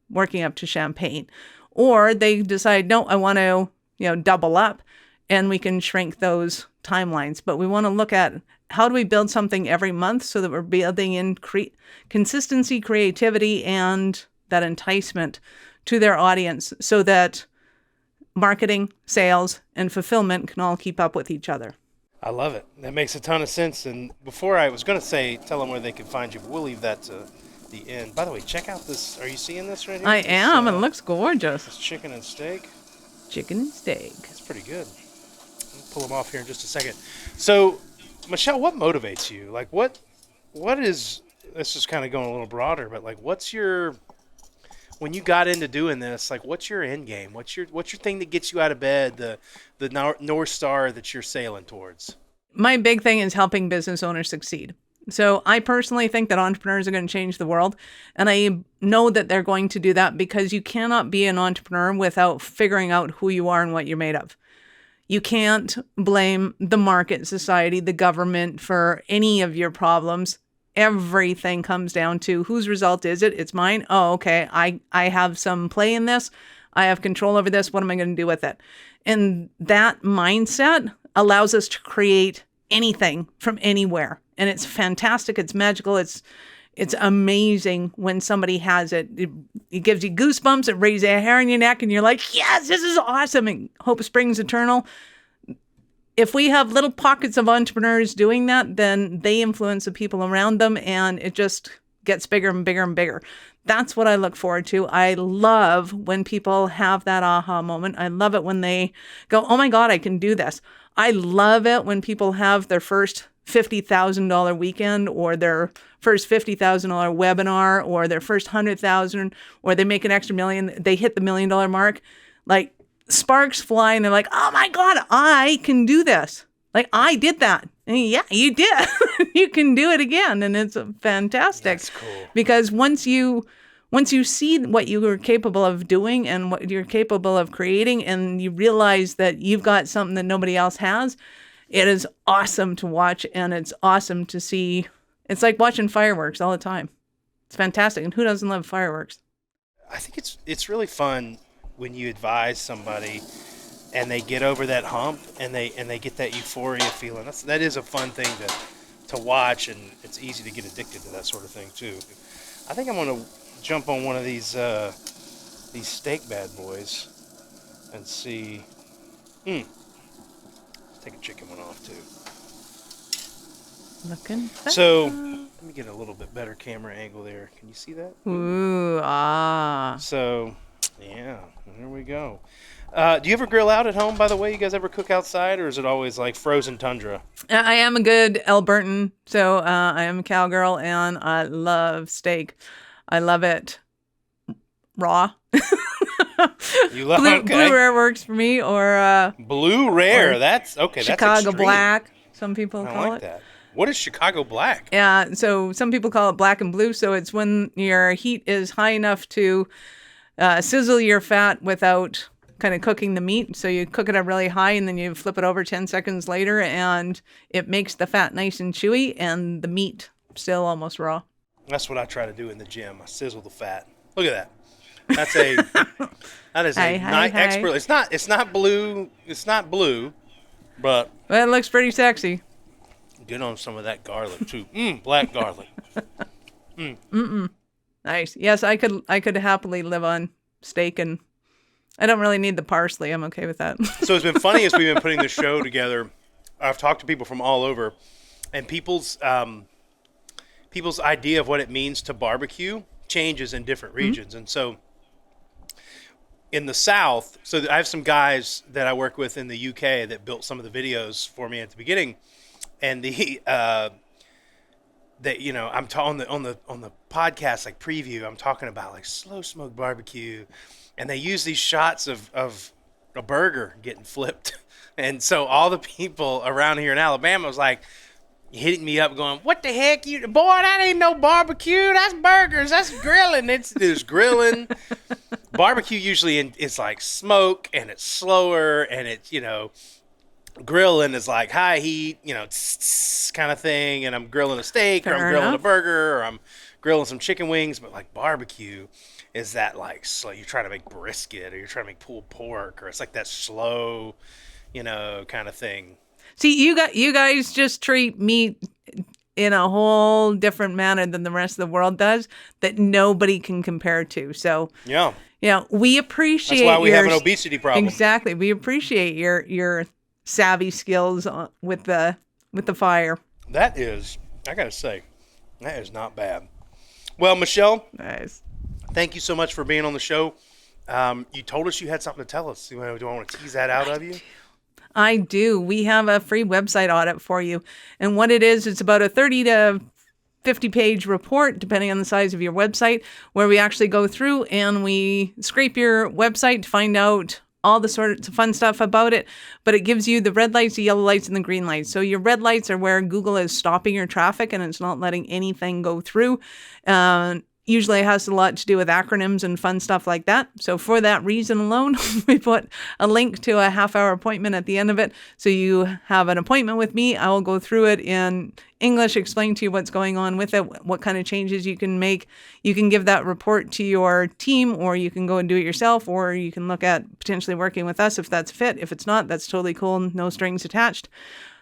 working up to champagne. Or they decide, no, I want to, double up, and we can shrink those timelines. But we want to look at how do we build something every month so that we're building in consistency, creativity, and that enticement to their audience so that marketing, sales, and fulfillment can all keep up with each other. I love it. That makes a ton of sense. And before I was going to say, tell them where they can find you, but we'll leave that to the end. By the way, check out this. Are you seeing this right here? I am. It looks gorgeous. This chicken and steak. Chicken and steak. It's pretty good. I'll pull them off here in just a second. So, Michelle, what motivates you? Like, what is, this is kind of going a little broader, but like, when you got into doing this, like, what's your end game? What's your thing that gets you out of bed, the North Star that you're sailing towards? My big thing is helping business owners succeed. So I personally think that entrepreneurs are going to change the world. And I know that they're going to do that because you cannot be an entrepreneur without figuring out who you are and what you're made of. You can't blame the market, society, the government for any of your problems. Everything comes down to whose result is it? It's mine. Oh, okay. I have some play in this. I have control over this. What am I going to do with it? And that mindset allows us to create anything from anywhere. And it's fantastic. It's magical. It's amazing when somebody has it. It gives you goosebumps. It raises a hair on your neck and you're like, yes, this is awesome. And hope springs eternal. If we have little pockets of entrepreneurs doing that, then they influence the people around them and it just gets bigger and bigger and bigger. That's what I look forward to. I love when people have that aha moment. I love it when they go, oh my God, I can do this. I love it when people have their first $50,000 weekend or their first $50,000 webinar or their first $100,000 or they make an extra million, they hit the $1 million mark. Like sparks fly and they're like, oh my God, I can do this. Like I did that. And yeah, you did. You can do it again. And it's fantastic. That's cool. Because once you see what you are capable of doing and what you're capable of creating and you realize that you've got something that nobody else has, It is awesome to watch, and it's awesome to see. It's like watching fireworks all the time. It's fantastic. And who doesn't love fireworks? I think it's really fun when you advise somebody and they get over that hump and they get that euphoria feeling. That is a fun thing to watch, and it's easy to get addicted to that sort of thing too. I think I'm gonna jump on one of these steak bad boys and see. Take a chicken one off too. Looking. So let me get a little bit better camera angle there. Can you see that? Ooh, ah. So, yeah, there we go. Do you ever grill out at home, by the way? You guys ever cook outside, or is it always like frozen tundra? I am a good Albertan, so I am a cowgirl, and I love steak. I love it raw. You love blue rare works for me, or blue rare. or That's okay. Chicago that's extreme. black. Some people I call like it. that. What is Chicago black? Yeah, so some people call it black and blue. So it's when your heat is high enough to sizzle your fat without kind of cooking the meat. So you cook it up really high, and then you flip it over 10 seconds later, and it makes the fat nice and chewy, and the meat still almost raw. That's what I try to do in the gym. I sizzle the fat. Look at that. That is a expert. It's not blue. It's not blue, but Well, it looks pretty sexy. get on some of that garlic too. Black garlic. Nice. Yes, I could happily live on steak, and I don't really need the parsley. I'm okay with that. So it's been funny as we've been putting the show together. I've talked to people from all over, and people's idea of what it means to barbecue changes in different regions. And so in the South, so I have some guys that I work with in the UK that built some of the videos for me at the beginning, and I'm on the podcast like preview. I'm talking about like slow smoke barbecue, and they use these shots of a burger getting flipped, and so all the people around here in Alabama was like hitting me up going, "What the heck, boy, that ain't no barbecue, that's burgers, that's grilling." There's grilling. Barbecue usually it's like smoke, and it's slower, and it's, grilling is like high heat, kind of thing, and I'm grilling a steak, or I'm grilling a burger, or I'm grilling some chicken wings. But like barbecue is that like slow, you're trying to make brisket, or you're trying to make pulled pork, or it's like that slow, kind of thing. See, you guys just treat meat in a whole different manner than the rest of the world does, that nobody can compare to. So Yeah. We appreciate. That's why we have an obesity problem. Exactly. We appreciate your savvy skills with the fire. That is, I gotta say, that is not bad. Well, Michelle, Nice. thank you so much for being on the show. You told us you had something to tell us. Do I want to tease that out of you? I do. We have a free website audit for you. And what it is, it's about a 30 to 50-page report, depending on the size of your website, where we actually go through and we scrape your website to find out all the sorts of fun stuff about it. But it gives you the red lights, the yellow lights, and the green lights. So your red lights are where Google is stopping your traffic and it's not letting anything go through. Usually it has a lot to do with acronyms and fun stuff like that. So for that reason alone, we put a link to a half-hour appointment at the end of it. So you have an appointment with me. I will go through it in English, explain to you what's going on with it, what kind of changes you can make. You can give that report to your team, or you can go and do it yourself, or you can look at potentially working with us if that's fit. If it's not, that's totally cool. No strings attached.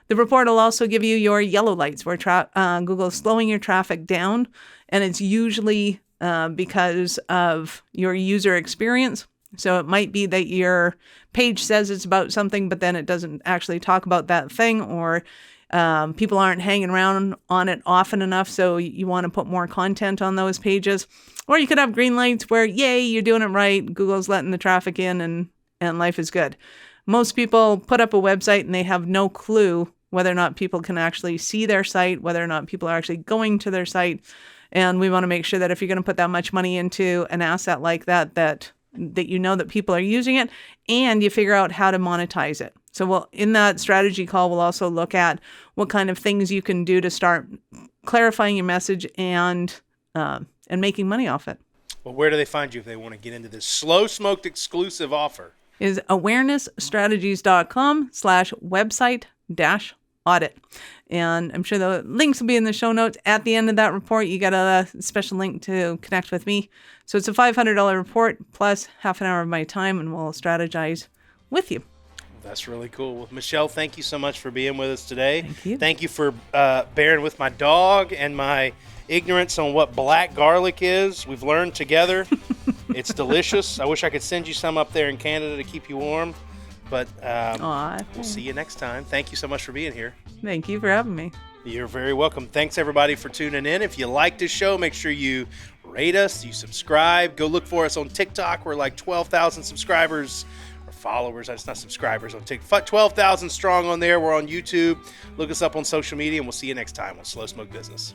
The report will also give you your yellow lights where Google is slowing your traffic down, and it's usually because of your user experience. So it might be that your page says it's about something, but then it doesn't actually talk about that thing, or people aren't hanging around on it often enough, so you want to put more content on those pages. Or you could have green lights where, yay, you're doing it right, Google's letting the traffic in, and life is good. Most people put up a website and they have no clue whether or not people can actually see their site, whether or not people are actually going to their site. And we want to make sure that if you're going to put that much money into an asset like that, that you know that people are using it, and you figure out how to monetize it. So in that strategy call, we'll also look at what kind of things you can do to start clarifying your message and making money off it. Well, where do they find you if they want to get into this slow smoked exclusive offer? Is awarenessstrategies.com/website audit. And I'm sure the links will be in the show notes. At the end of that report, you get a special link to connect with me. So it's a $500 report plus half an hour of my time, and we'll strategize with you. That's really cool. Well, Michelle, thank you so much for being with us today. Thank you. Thank you for bearing with my dog and my ignorance on what black garlic is. We've learned together. It's delicious. I wish I could send you some up there in Canada to keep you warm. But we'll see you next time. Thank you so much for being here. Thank you for having me. You're very welcome. Thanks, everybody, for tuning in. If you like this show, make sure you rate us, you subscribe. Go look for us on TikTok. We're like 12,000 subscribers or followers. That's not subscribers on TikTok. 12,000 strong on there. We're on YouTube. Look us up on social media, and we'll see you next time on Slow Smoke Business.